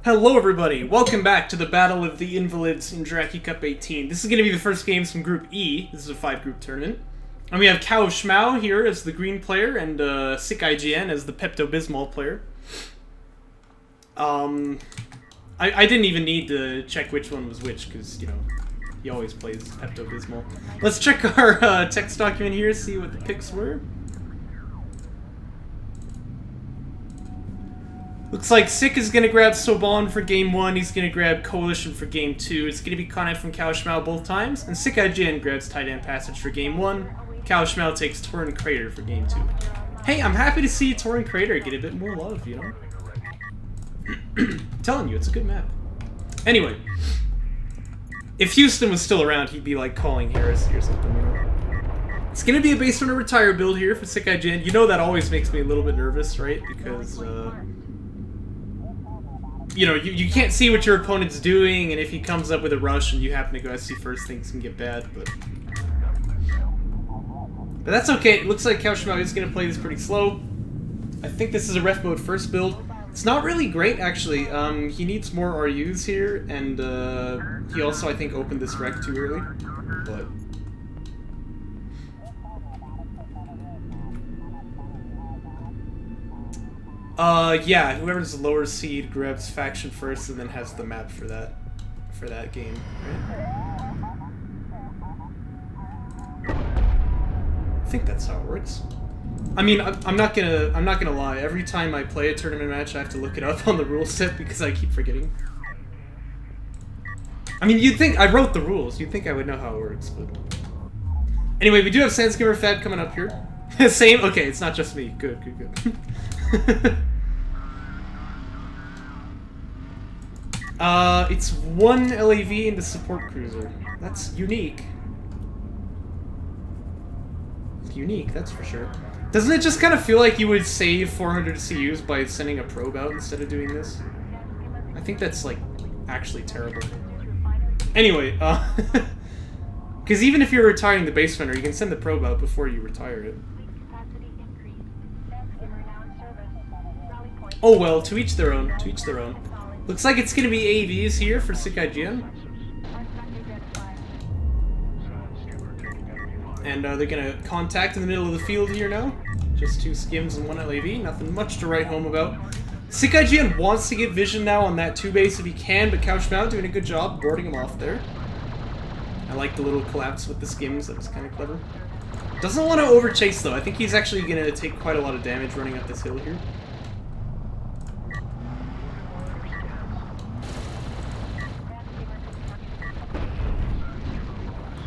Hello everybody, welcome back to the Battle of the Invalids in Jaraci Cup 18. This is going to be the first games from Group E. This is a 5-group tournament. And we have cowofschmau here as the green player, and SickIGN as the Pepto-Bismol player. I didn't even need to check which one was which, because, you know, he always plays Pepto-Bismol. Let's check our text document here, see what the picks were. Looks like Sick is going to grab Soban for game 1, he's going to grab Coalition for game 2. It's going to be Conant from cowofschmau both times, and SickIGN grabs Titan Passage for game 1. cowofschmau takes Torrent Crater for game 2. Hey, I'm happy to see Torrent Crater get a bit more love, you know? I'm telling you, it's a good map. Anyway, if Houston was still around, he'd be like calling Heresy or something, you know? It's going to be a base runner retire build here for SickIGN. You know that always makes me a little bit nervous, right? Because, you know, you can't see what your opponent's doing, and if he comes up with a rush and you happen to go SC first, things can get bad, but that's okay. It looks like cowofschmau is going to play this pretty slow. I think this is a ref mode first build. It's not really great, actually. He needs more RUs here, and he also, I think, opened this rec too early, but yeah, whoever's the lower seed grabs faction first and then has the map for that game, right? I think that's how it works. I mean, I'm not gonna lie. Every time I play a tournament match, I have to look it up on the rule set because I keep forgetting. I mean, you'd think I wrote the rules. You'd think I would know how it works, but anyway, we do have Sandsgimmer Fab coming up here. Same. Okay, it's not just me. Good, good, good. It's 1 LAV into support cruiser. That's unique. It's unique, that's for sure. Doesn't it just kind of feel like you would save 400 CUs by sending a probe out instead of doing this? I think that's, like, actually terrible. Anyway, because even if you're retiring the base runner, you can send the probe out before you retire it. Oh well, to each their own, to each their own. Looks like it's going to be AVs here for SickIGN. And they're going to contact in the middle of the field here now. Just 2 skims and 1 LAV, nothing much to write home about. SickIGN wants to get vision now on that 2 base if he can, but cowofschmau doing a good job boarding him off there. I like the little collapse with the skims, that was kind of clever. Doesn't want to overchase though, I think he's actually going to take quite a lot of damage running up this hill here.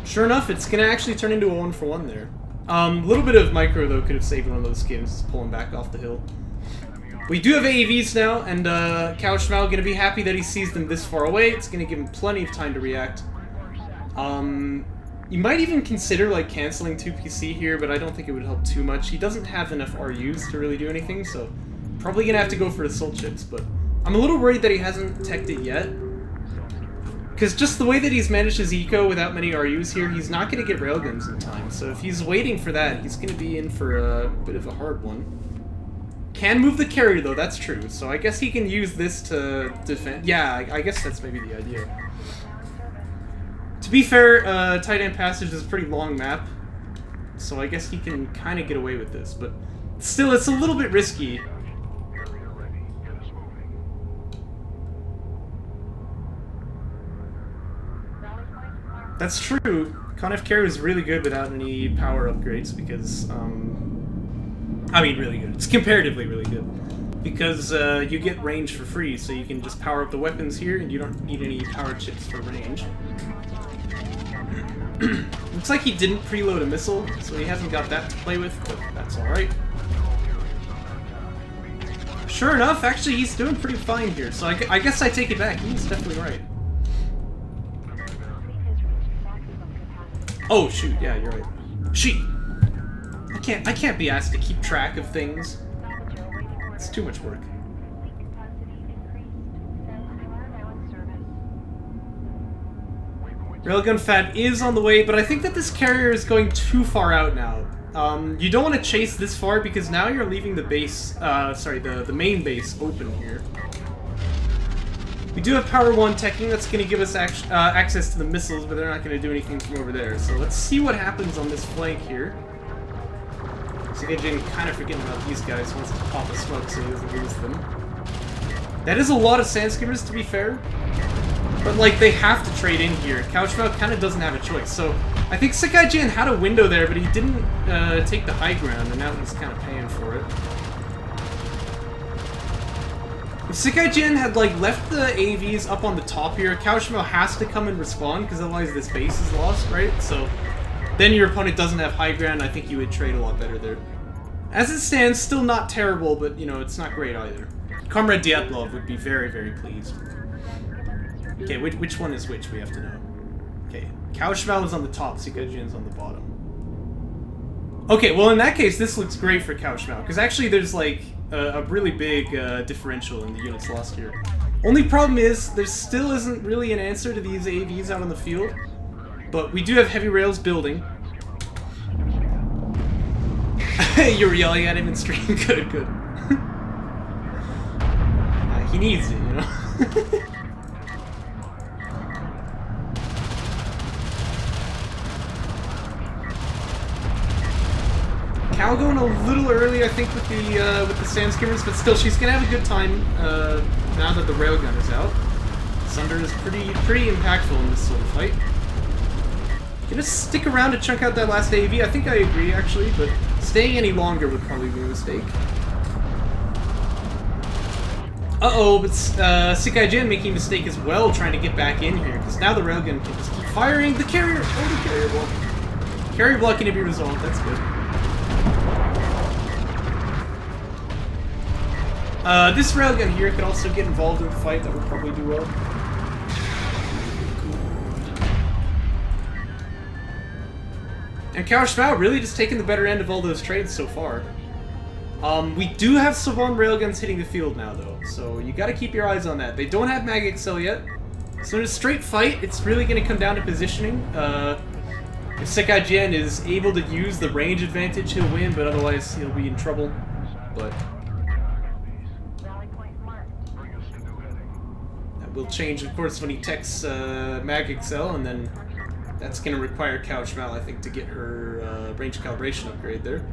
Sure enough, it's going to actually turn into a 1-for-1 there. A little bit of micro, though, could have saved one of those skims, pulling back off the hill. We do have AAVs now, and cowofschmau going to be happy that he sees them this far away. It's going to give him plenty of time to react. You might even consider, like, canceling 2 PC here, but I don't think it would help too much. He doesn't have enough RUs to really do anything, so probably going to have to go for assault chips, but I'm a little worried that he hasn't teched it yet. Because just the way that he's managed his eco without many RUs here, he's not going to get railguns in time. So if he's waiting for that, he's going to be in for a bit of a hard one. Can move the carrier, though, that's true. So I guess he can use this to defend. Yeah, I guess that's maybe the idea. To be fair, Titan Passage is a pretty long map. So I guess he can kind of get away with this. But still, it's a little bit risky. That's true. Conf carry was really good without any power upgrades because, I mean, really good. It's comparatively really good. Because you get range for free, so you can just power up the weapons here and you don't need any power chips for range. Looks like he didn't preload a missile, so he hasn't got that to play with, but that's alright. Sure enough, actually he's doing pretty fine here, so I guess I take it back. He's definitely right. Oh shoot, yeah, you're right. Sheet! I can't be asked to keep track of things. It's too much work. Railgun Fab is on the way, but I think that this carrier is going too far out now. You don't want to chase this far because now you're leaving the base, the main base open here. We do have Power 1 teching that's going to give us access to the missiles, but they're not going to do anything from over there. So let's see what happens on this flank here. SickIGN kind of forgetting about these guys, wants to pop a smoke so he doesn't lose them. That is a lot of sand skimmers, to be fair. But, like, they have to trade in here. cowofschmau kind of doesn't have a choice. So I think SickIGN had a window there, but he didn't take the high ground, and now he's kind of paying for it. If SickIGN had, like, left the AVs up on the top here, cowofschmau has to come and respawn, because otherwise this base is lost, right? So then your opponent doesn't have high ground, I think you would trade a lot better there. As it stands, still not terrible, but, you know, it's not great either. Comrade Dyatlov would be very, very pleased. Okay, which one is which, we have to know. Okay, cowofschmau is on the top, SickIGN's on the bottom. Okay, well in that case, this looks great for cowofschmau, because actually there's, like, a really big differential in the units lost here. Only problem is, there still isn't really an answer to these AVs out on the field, but we do have heavy rails building. You were yelling at him in stream? Good, good. He needs it, you know? Cal going a little early, I think, with the sand skimmers, but still, she's gonna have a good time now that the railgun is out. Sunder is pretty impactful in this sort of fight. Gonna stick around to chunk out that last AV. I think I agree, actually, but staying any longer would probably be a mistake. Uh-oh, but SickIGN making a mistake as well, trying to get back in here, because now the railgun can just keep firing. The carrier! Oh, the carrier block. Carrier block can be resolved, that's good. This railgun here could also get involved in the fight, that would probably do well. And cowofschmau really just taking the better end of all those trades so far. We do have Savon railguns hitting the field now, though, so you gotta keep your eyes on that. They don't have Mag XL yet, so in a straight fight, it's really gonna come down to positioning. If SickIGN is able to use the range advantage, he'll win, but otherwise he'll be in trouble. But that will change, of course, when he techs Mag XL, and then that's gonna require cowofschmau, I think, to get her range calibration upgrade there.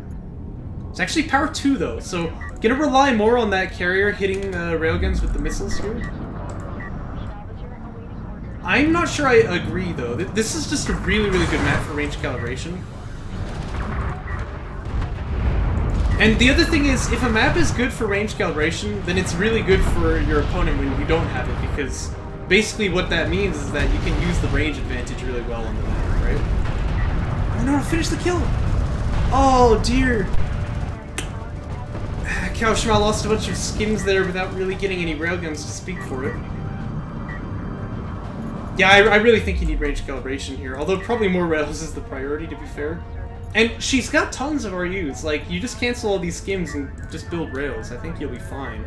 It's actually power 2 though, so gonna rely more on that carrier hitting railguns with the missiles here. I'm not sure I agree though. This is just a really, really good map for range calibration. And the other thing is, if a map is good for range calibration, then it's really good for your opponent when you don't have it, because basically what that means is that you can use the range advantage really well on the map, right? Oh no, finish the kill! Oh dear! cowofschmau lost a bunch of skins there without really getting any railguns to speak for it. Yeah, I really think you need range calibration here, although probably more rails is the priority, to be fair. And she's got tons of RUs, like, you just cancel all these skins and just build rails. I think you'll be fine.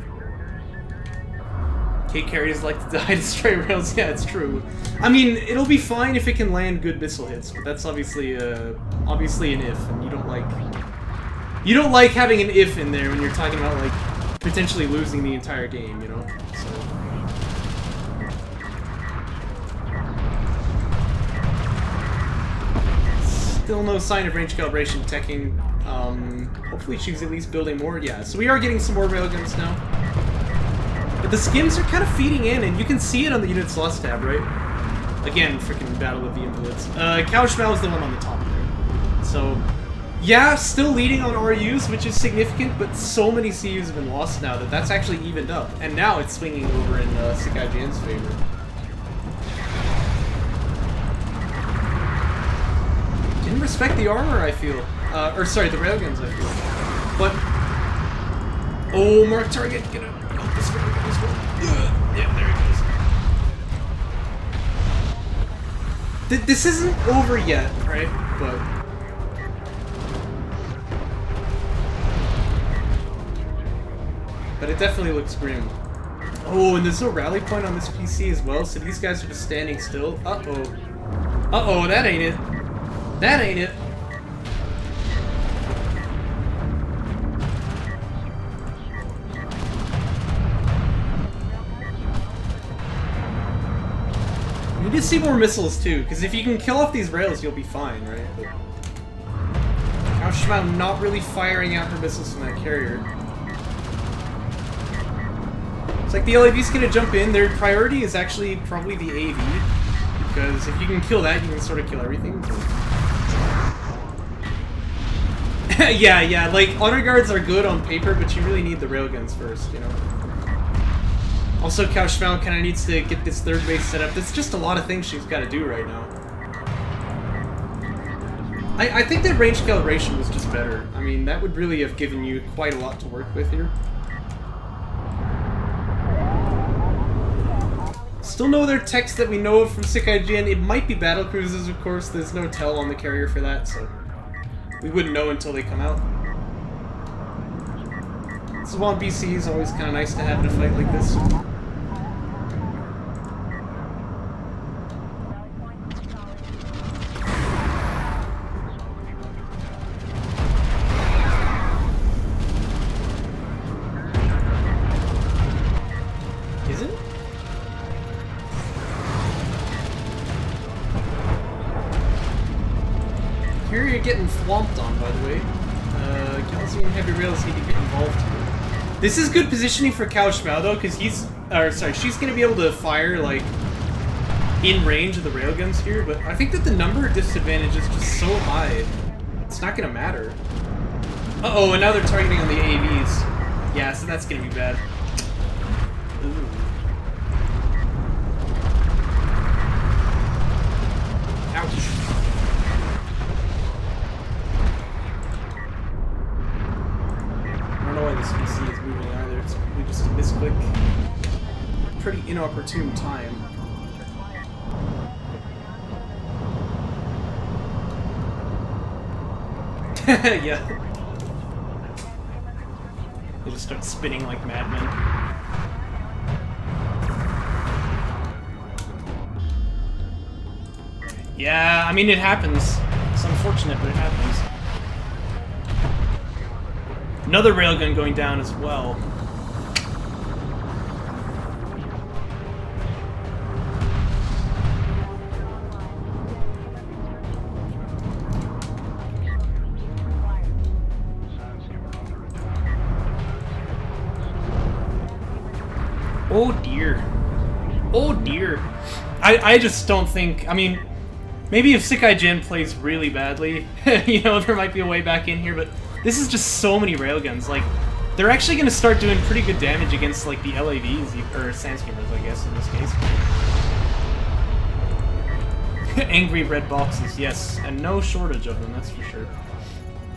K-carriers like to die to stray rails, yeah, it's true. I mean, it'll be fine if it can land good missile hits, but that's obviously an if, and you don't like having an if in there when you're talking about, like, potentially losing the entire game, you know? So. Still no sign of range calibration teching. Hopefully she's at least building more. Yeah, so we are getting some more railguns now. But the skims are kind of feeding in, and you can see it on the units lost tab, right? Again, freaking Battle of the Invalids. cowofschmau is the one on the top there. So, yeah, still leading on RUs, which is significant, but so many CUs have been lost now that that's actually evened up. And now it's swinging over in SickIGN's favor. Didn't respect the armor, I feel. Or sorry, the railguns, I feel. But, oh, mark target, get up. Oh, this railgun as well. Yeah, there it goes. This isn't over yet, right? But it definitely looks grim. Oh, and there's no rally point on this PC as well, so these guys are just standing still. Uh-oh. Uh-oh, that ain't it. That ain't it. just see more missiles too, because if you can kill off these rails, you'll be fine, right? But cowofschmau not really firing out her missiles from that carrier. It's like the LAV's gonna jump in. Their priority is actually probably the AV, because if you can kill that, you can sort of kill everything. yeah, like, honor guards are good on paper, but you really need the railguns first, you know? Also, cowofschmau kind of needs to get this third base set up. There's just a lot of things she's got to do right now. I think that range calibration was just better. I mean, that would really have given you quite a lot to work with here. Still no other text that we know of from SickIGN. It might be battle cruises, of course. There's no tell on the carrier for that, so we wouldn't know until they come out. Swan BC is always kind of nice to have in a fight like this. Is it? Here you're getting flomped on, by the way. Gaussian heavy rails need to get involved here. This is good positioning for cowofschmau though, because she's gonna be able to fire like in range of the railguns here, but I think that the number disadvantage is just so high, it's not gonna matter. Uh-oh, and now they're targeting on the AAVs. Yeah, so that's gonna be bad. Ooh. Ouch. I don't know why this PC is moving either. It's probably just a misclick. Pretty inopportune time. Yeah. They just start spinning like madmen. Yeah, I mean, it happens. It's unfortunate, but it happens. Another railgun going down as well. Oh dear. Oh dear. I just don't think, I mean, maybe if SickIGN plays really badly, you know, there might be a way back in here, but this is just so many railguns. Like, they're actually going to start doing pretty good damage against, like, the LAVs, or Sandskimmers, I guess, in this case. Angry red boxes, yes, and no shortage of them, that's for sure.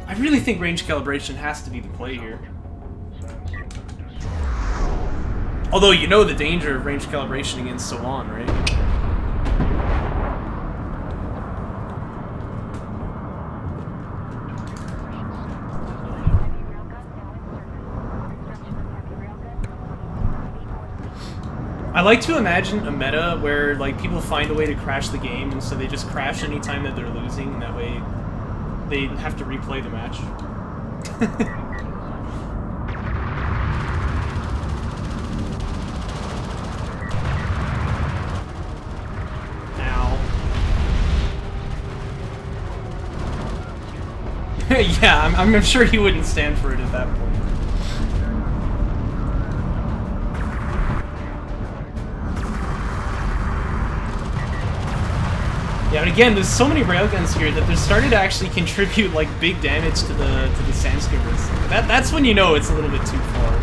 I really think range calibration has to be the play here. Although, you know the danger of range calibration against Swan, right? I like to imagine a meta where, like, people find a way to crash the game, and so they just crash anytime that they're losing, and that way they have to replay the match. Yeah, I'm sure he wouldn't stand for it at that point. Yeah, but again, there's so many railguns here that they're starting to actually contribute like big damage to the Sandskimmers. That's when you know it's a little bit too far.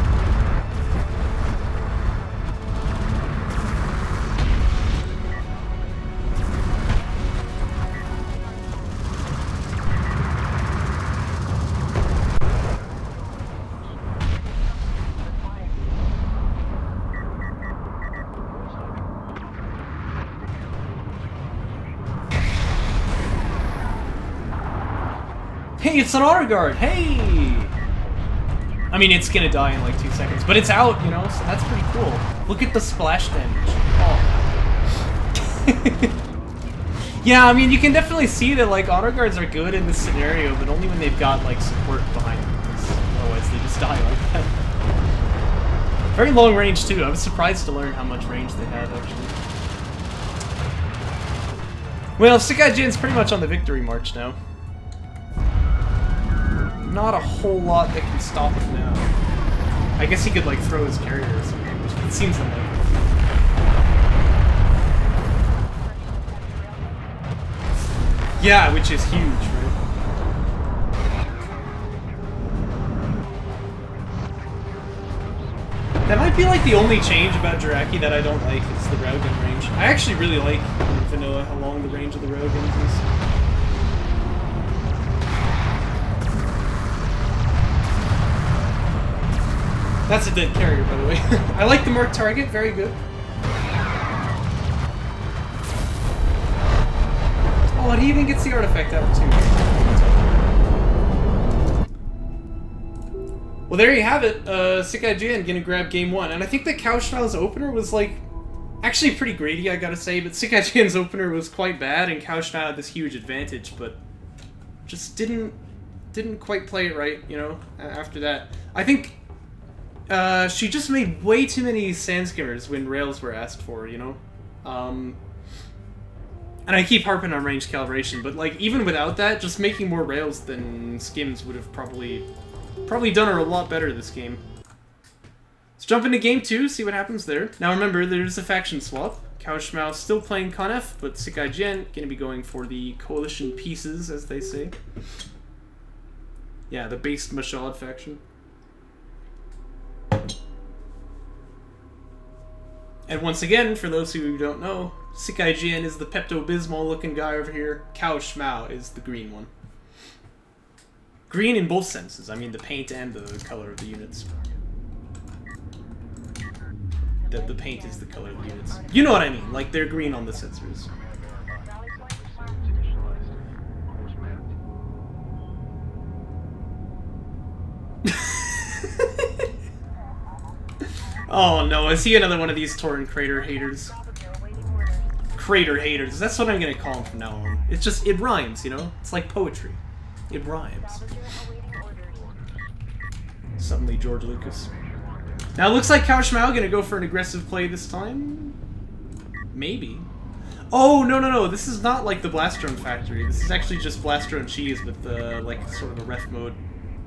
Hey, it's an honor guard! Hey! I mean, it's gonna die in like 2 seconds, but it's out, you know, so that's pretty cool. Look at the splash damage. Oh. Yeah, I mean, you can definitely see that, like, honor guards are good in this scenario, but only when they've got, like, support behind them, because otherwise they just die like that. Very long range, too. I was surprised to learn how much range they had, actually. Well, SickIGN's pretty much on the victory march now. Not a whole lot that can stop him now. I guess he could, like, throw his carrier or something. It seems unlikely. Yeah, which is huge, right? That might be, like, the only change about Jaraci that I don't like is the railgun range. I actually really like in vanilla how long the range of the railguns is. That's a dead carrier, by the way. I like the marked target, very good. Oh, and he even gets the artifact out, too. Well, there you have it. SickIGN gonna grab game 1. And I think that cowofschmau's opener was, like, actually pretty greedy, I gotta say. But SickIGN's opener was quite bad, and cowofschmau had this huge advantage, but just didn't quite play it right, you know, after that. I think she just made way too many sand skimmers when rails were asked for, you know? And I keep harping on range calibration, but, like, even without that, just making more rails than skims would have probably done her a lot better this game. Let's jump into game 2, see what happens there. Now remember, there's a faction swap. cowofschmau still playing Conf, but SickIGN gonna be going for the coalition pieces, as they say. Yeah, the based Mashad faction. And once again, for those who don't know, SickIGN is the Pepto-Bismol looking guy over here. cowofschmau is the green one. Green in both senses. I mean, the paint and the color of the units. The paint is the color of the units. You know what I mean. Like, they're green on the sensors. Oh no, is he another one of these Torrent Crater haters? Crater haters. That's what I'm gonna call him from now on. It's just, it rhymes, you know? It's like poetry. It rhymes. Suddenly, George Lucas. Now, it looks like cowofschmau gonna go for an aggressive play this time. Maybe. Oh, no. This is not like the Blast Drone Factory. This is actually just Blast Drone Cheese with the, like, sort of a ref mode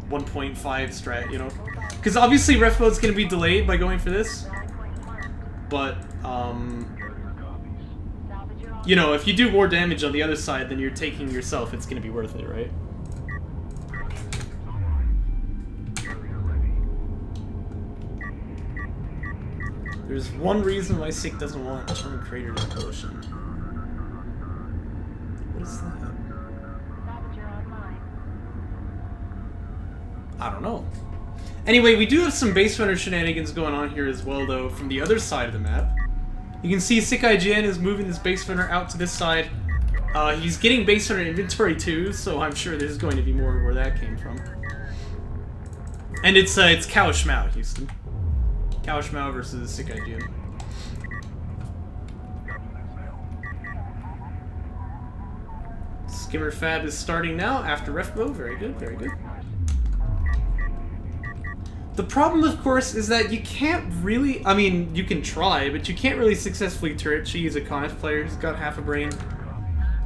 1.5 strat, you know? Because obviously ref mode's gonna be delayed by going for this. But, you know, if you do more damage on the other side than you're taking yourself, it's gonna be worth it, right? There's one reason why Sick doesn't want Torrent Crater to Coalition. What is that? I don't know. Anyway, we do have some base runner shenanigans going on here as well, though, from the other side of the map. You can see SickIGN is moving this base runner out to this side. He's getting base runner inventory too, so I'm sure there's going to be more where that came from. And it's cowofschmau, Houston. cowofschmau versus SickIGN. Skimmer Fab is starting now after ref mode. Very good, very good. The problem, of course, is that you can't really... I mean, you can try, but you can't really successfully turret cheese a Conf player who's got half a brain.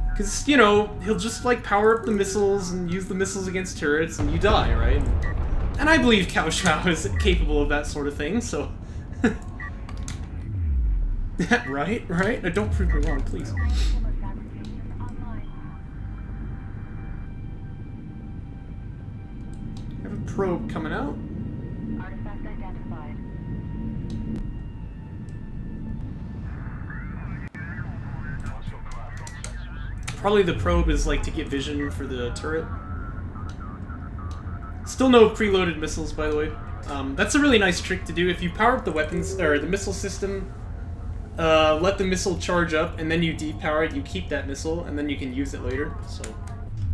Because, you know, he'll just, like, power up the missiles and use the missiles against turrets and you die, right? And I believe cowofschmau is capable of that sort of thing, so... Right? Right? Don't prove me wrong, please. I have a probe coming out. Artifact identified. Probably the probe is like to get vision for the turret. Still no preloaded missiles, by the way. That's a really nice trick to do. If you power up the weapons or the missile system, let the missile charge up, and then you depower it. You keep that missile, and then you can use it later. So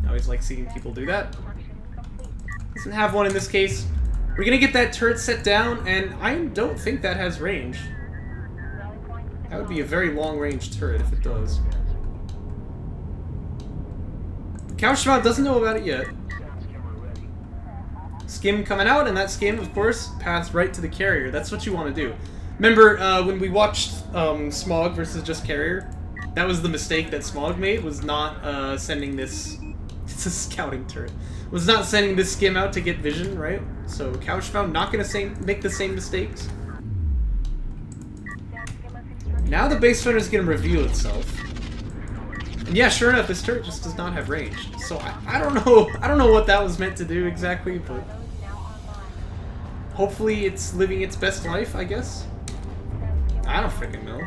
I always like seeing people do that. Doesn't have one in this case. We're gonna get that turret set down, and I don't think that has range. That would be a very long-range turret if it does. cowofschmau doesn't know about it yet. Skim coming out, and that skim, of course, paths right to the carrier. That's what you want to do. Remember, when we watched Smog versus just carrier, That was the mistake that Smog made, was not sending this... It's a scouting turret. Was not sending this skim out to get vision, right? So cowofschmau not gonna make the same mistakes. Now the base runner's gonna reveal itself. And yeah, sure enough, this turret just does not have range. So I don't know what that was meant to do exactly, but hopefully it's living its best life, I guess. I don't freaking know.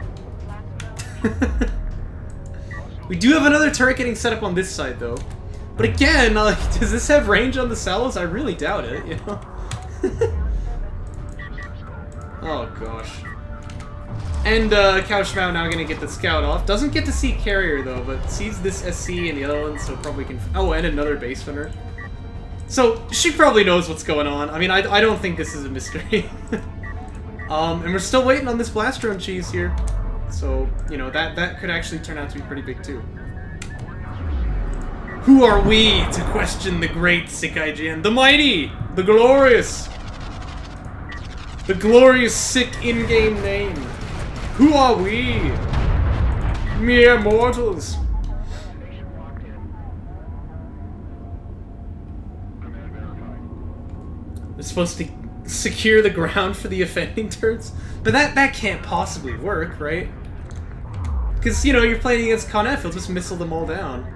We do have another turret getting set up on this side though. But again, does this have range on the cells? I really doubt it, you know? Oh gosh. And cowofschmau now gonna get the scout off. Doesn't get to see carrier though, but sees this SC and the other one, so probably can. Oh, and another base runner. So she probably knows what's going on. I mean, I don't think this is a mystery. And we're still waiting on this blast drone cheese here. So you know that could actually turn out to be pretty big too. Who are we to question the great SickIGN, the mighty, the glorious Sick in-game name? Who are we? Mere mortals. They're supposed to secure the ground for the offending turrets, but that can't possibly work, right? Because you know you're playing against Conf, he'll just missile them all down.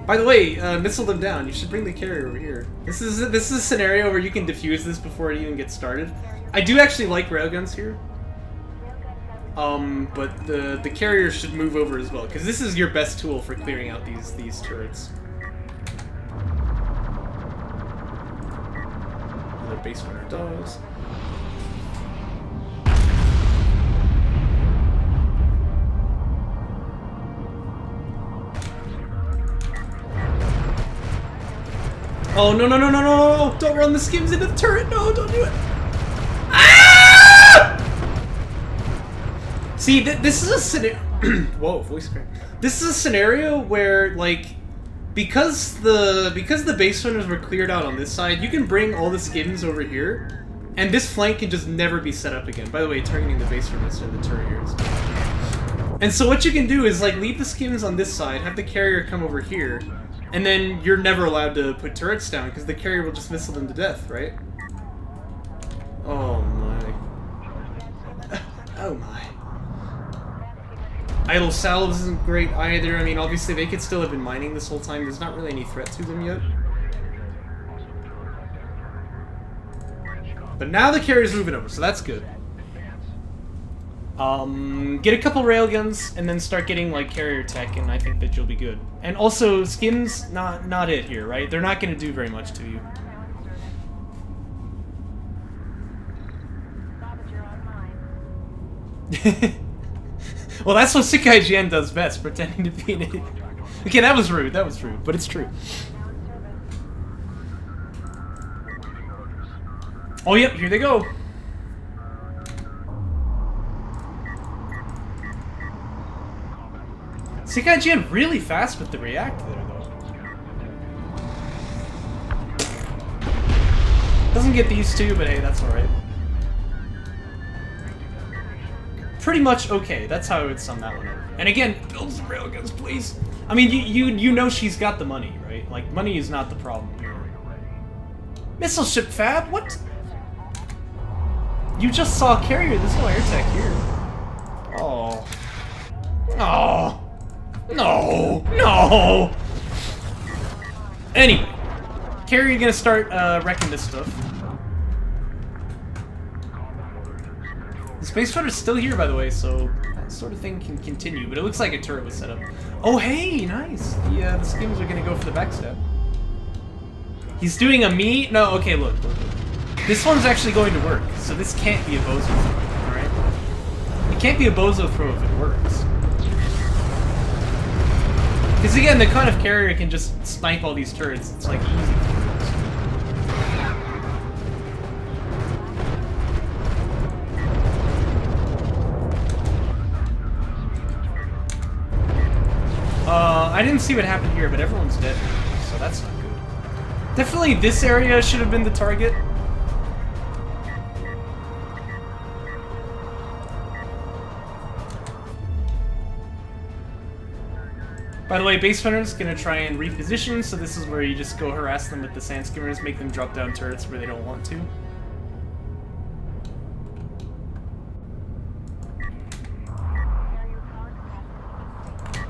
By the way, missile them down. You should bring the carrier over here. This is a scenario where you can defuse this before it even gets started. I do actually like railguns here. But the carrier should move over as well, because this is your best tool for clearing out these turrets. Another base runner does. Oh, no, no, no, no, no, no! Don't run the skims into the turret! No, don't do it! Ah! See, this is a scenario... Whoa, voice crack. This is a scenario where, like, because the base runners were cleared out on this side, you can bring all the skims over here, and this flank can just never be set up again. By the way, targeting the base runners instead of the turret here. And so what you can do is, like, leave the skims on this side, have the carrier come over here, and then you're never allowed to put turrets down, because the carrier will just missile them to death, right? Oh my. Oh my. Idle salves isn't great either. I mean, obviously they could still have been mining this whole time. There's not really any threat to them yet. But now the carrier's moving over, so that's good. Get a couple railguns, and then start getting, like, carrier tech, and I think that you'll be good. And also, skims, not it here, right? They're not going to do very much to you. Well, that's what SickIGN does best, pretending to be an idiot. Okay, that was rude, but it's true. Oh, yep, here they go. SickIGN really fast with the react there, though. Doesn't get these two, but hey, that's alright. Pretty much okay. That's how I would sum that one up. And again, build some railguns, please. I mean, you know she's got the money, right? Like, money is not the problem here. Missile ship fab? What? You just saw a carrier. There's no air tech here. Oh. Oh. No. No. Anyway, carrier gonna start wrecking this stuff. The space runner's still here, by the way, so that sort of thing can continue. But it looks like a turret was set up. Oh, hey, nice. The skims are gonna go for the backstab. He's doing a me. No, okay, look. This one's actually going to work, so this can't be a bozo throw, all right? It can't be a bozo throw if it works. Because again, the kind of carrier can just snipe all these turrets. It's like easy. I didn't see what happened here, but everyone's dead, so that's not good. Definitely this area should have been the target. By the way, base runner's gonna try and reposition, so this is where you just go harass them with the sand skimmers, make them drop down turrets where they don't want to.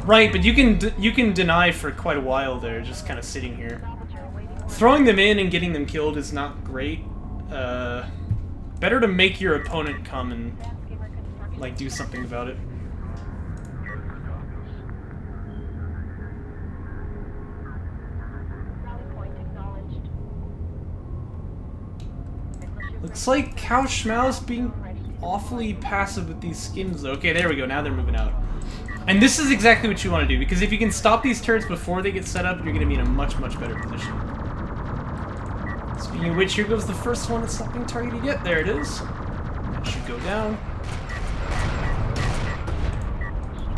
Right, but you can deny for quite a while there, just kind of sitting here. Throwing them in and getting them killed is not great. Better to make your opponent come and like do something about it. Looks like cowofschmau's being awfully passive with these skins though. Okay, there we go, now they're moving out. And this is exactly what you want to do, because if you can stop these turrets before they get set up, you're going to be in a much, much better position. Speaking of which, here goes the first one that's not being targeted yet. There it is. That should go down.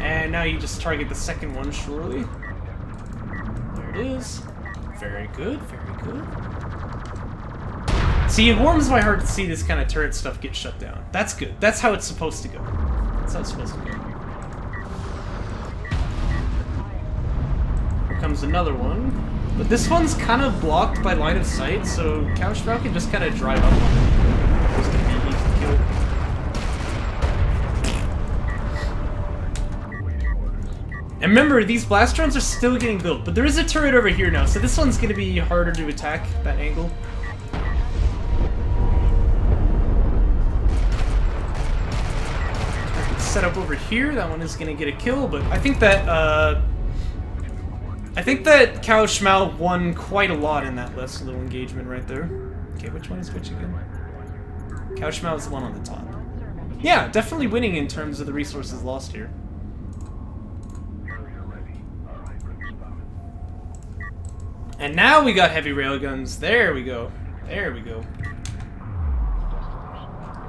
And now you just target the second one, surely. There it is. Very good, very good. See, it warms my heart to see this kind of turret stuff get shut down. That's good. That's how it's supposed to go. That's how it's supposed to go. Here comes another one. But this one's kind of blocked by line of sight, so cowofschmau can just kind of drive up on it. It's gonna be easy to kill. And remember, these blast drones are still getting built, but there is a turret over here now, so this one's gonna be harder to attack, that angle. Set up over here, that one is gonna get a kill, but I think that cowofschmau won quite a lot in that last little engagement right there. Okay, which one is which again? cowofschmau is the one on the top. Yeah, definitely winning in terms of the resources lost here. And now we got heavy railguns. There we go. There we go.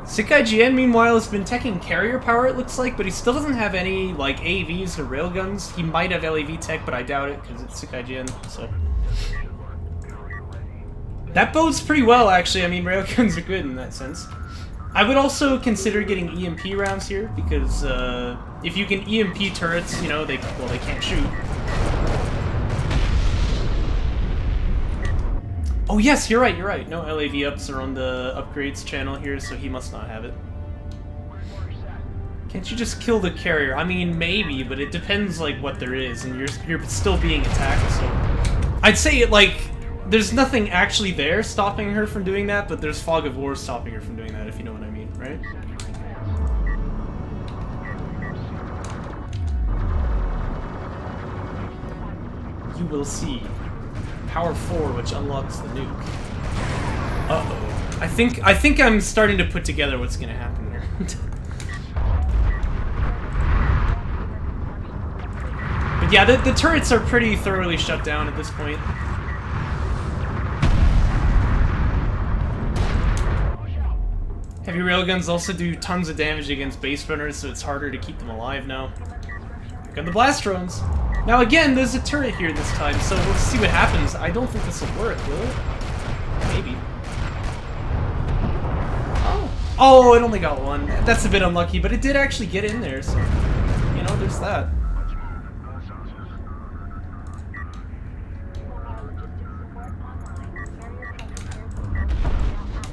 SickIGN, meanwhile, has been taking carrier power, it looks like, but he still doesn't have any, like, AVs or railguns. He might have LAV tech, but I doubt it, because it's SickIGN, so... That bodes pretty well, actually. I mean, railguns are good in that sense. I would also consider getting EMP rounds here, because, if you can EMP turrets, you know, they can't shoot. Oh yes, you're right, you're right. No LAV ups are on the upgrades channel here, so he must not have it. Can't you just kill the carrier? I mean, maybe, but it depends, like, what there is, and you're still being attacked, so... I'd say, it like, there's nothing actually there stopping her from doing that, but there's fog of war stopping her from doing that, if you know what I mean, right? You will see. Power 4, which unlocks the nuke. Uh-oh. I think I'm starting to put together what's gonna happen here. But yeah, the turrets are pretty thoroughly shut down at this point. Heavy railguns also do tons of damage against base runners, so it's harder to keep them alive now. Here come the blast drones. Now again, there's a turret here this time, so we'll see what happens. I don't think this will work, will it? Maybe. Oh. Oh, it only got one. That's a bit unlucky, but it did actually get in there, so... You know, there's that.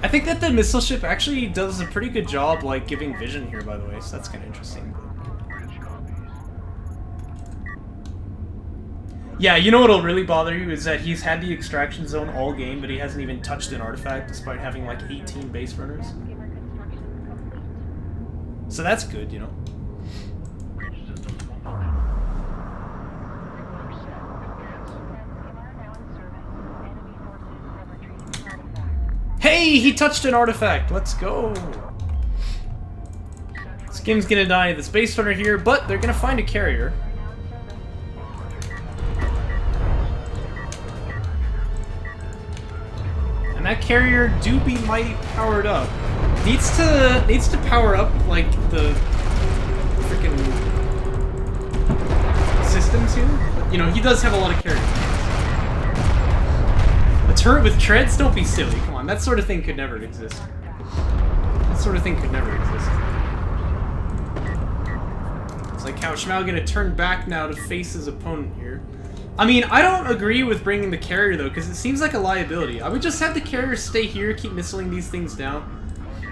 I think that the missile ship actually does a pretty good job, like, giving vision here, by the way, so that's kind of interesting. Yeah, you know what'll really bother you is that he's had the extraction zone all game, but he hasn't even touched an artifact despite having like 18 base runners. So that's good, you know. Hey, he touched an artifact. Let's go. Skim's gonna die to the space runner here, but they're gonna find a carrier. And that carrier do be mighty powered up. Needs to power up like the freaking systems here. But, you know, he does have a lot of carriers. A turret with treads? Don't be silly. Come on, that sort of thing could never exist. That sort of thing could never exist. It's like cowofschmau gonna turn back now to face his opponent here. I mean, I don't agree with bringing the carrier, though, because it seems like a liability. I would just have the carrier stay here, keep missiling these things down.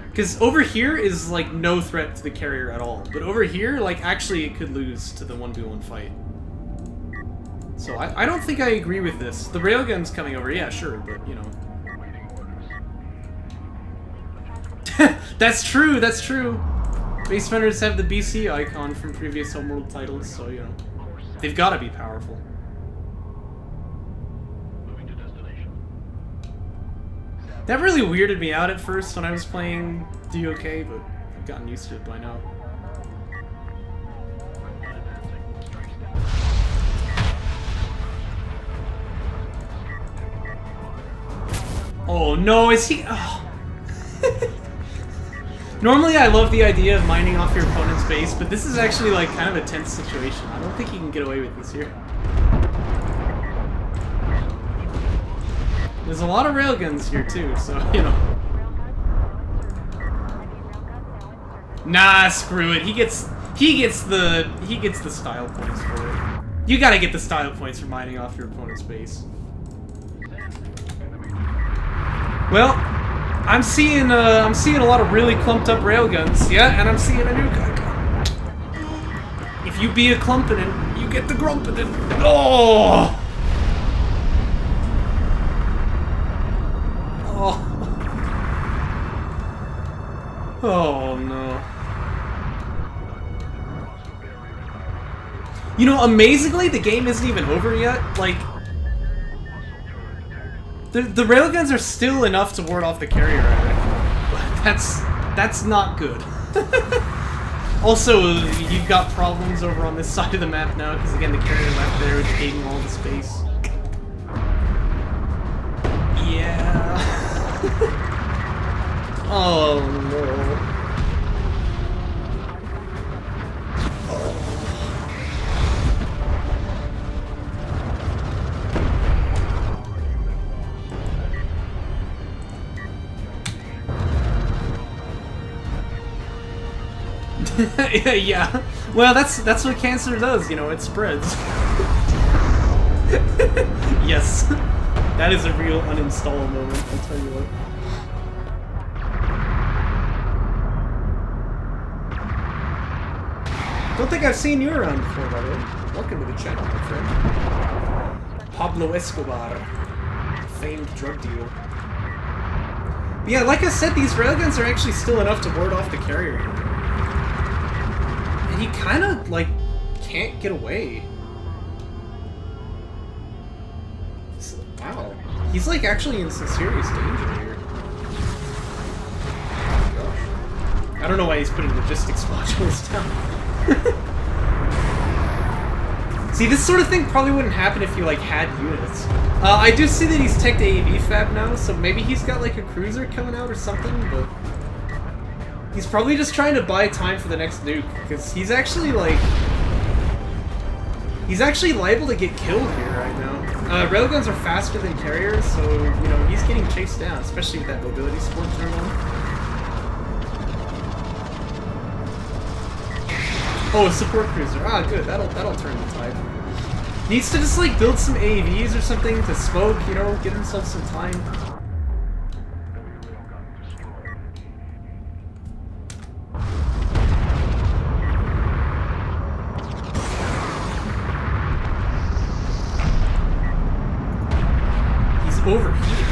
Because over here is, like, no threat to the carrier at all. But over here, like, actually it could lose to the 1v1 fight. So I don't think I agree with this. The railgun's coming over, yeah, sure, but, you know. That's true, that's true. Base Runners have the BC icon from previous Homeworld titles, so, you know. They've got to be powerful. That really weirded me out at first when I was playing DOK, but I've gotten used to it by now. Oh no, is he... Oh. Normally I love the idea of mining off your opponent's base, but this is actually like kind of a tense situation. I don't think you can get away with this here. There's a lot of railguns here too, so, you know. Nah, screw it. He gets the style points for it. You gotta get the style points for mining off your opponent's base. Well, I'm seeing a lot of really clumped up railguns, yeah, and I'm seeing a new guy come. If you be a clumpinin', you get the grumpinin'. Oh! Oh. Oh no. You know, amazingly, the game isn't even over yet. Like, the railguns are still enough to ward off the carrier, I reckon. But that's not good. Also, you've got problems over on this side of the map now, because again, the carrier left there is taking all the space. Yeah. Oh no. Yeah. Well, that's what cancer does, you know, it spreads. Yes. That is a real uninstall moment, I'll tell you what. Don't think I've seen you around before, by the way. Welcome to the channel, my friend. Pablo Escobar. Famed drug dealer. But yeah, like I said, these railguns are actually still enough to ward off the carrier. And he kind of, like, can't get away. So, wow. He's, like, actually in some serious danger here. Oh, gosh. I don't know why he's putting logistics modules down. See, this sort of thing probably wouldn't happen if you, like, had units. I do see that he's teched AAV fab now, so maybe he's got, like, a cruiser coming out or something, but... He's probably just trying to buy time for the next nuke, because he's actually, like... He's actually liable to get killed here right now. Railguns are faster than carriers, so, you know, he's getting chased down, especially with that mobility support turned on. Oh, a support cruiser. Ah, good. That'll turn the tide. Needs to just, like, build some AAVs or something to smoke, you know, give himself some time. Overheating.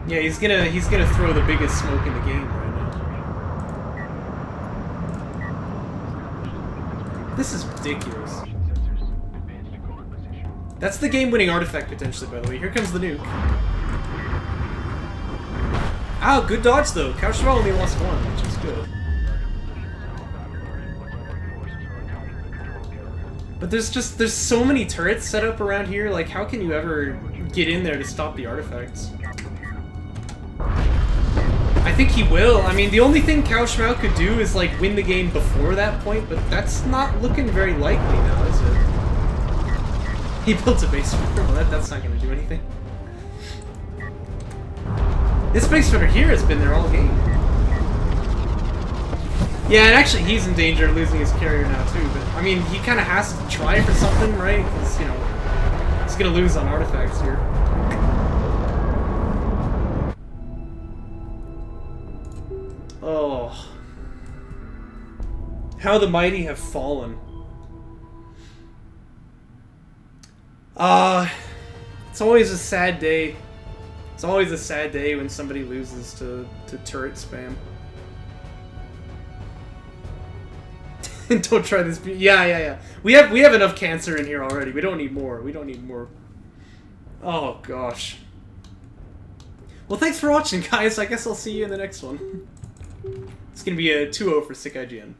Yeah, he's gonna throw the biggest smoke in the game right now. This is ridiculous. That's the game-winning artifact potentially, by the way. Here comes the nuke. Ow, good dodge though. cowofschmau only lost one, which is good. But there's so many turrets set up around here, like, how can you ever get in there to stop the artifacts? I think he will. I mean, the only thing cowofschmau could do is, like, win the game before that point, but that's not looking very likely now, is it? He built a base runner. Well, that's not going to do anything. This base runner here has been there all game. Yeah, and actually he's in danger of losing his carrier now too, but I mean, he kind of has to try for something, right? Because, you know, he's going to lose on artifacts here. Oh. How the mighty have fallen. It's always a sad day. It's always a sad day when somebody loses to turret spam. Don't try this. Yeah. We have enough cancer in here already. We don't need more. We don't need more. Oh gosh. Well, thanks for watching, guys. I guess I'll see you in the next one. It's gonna be a 2-0 for SickIGN.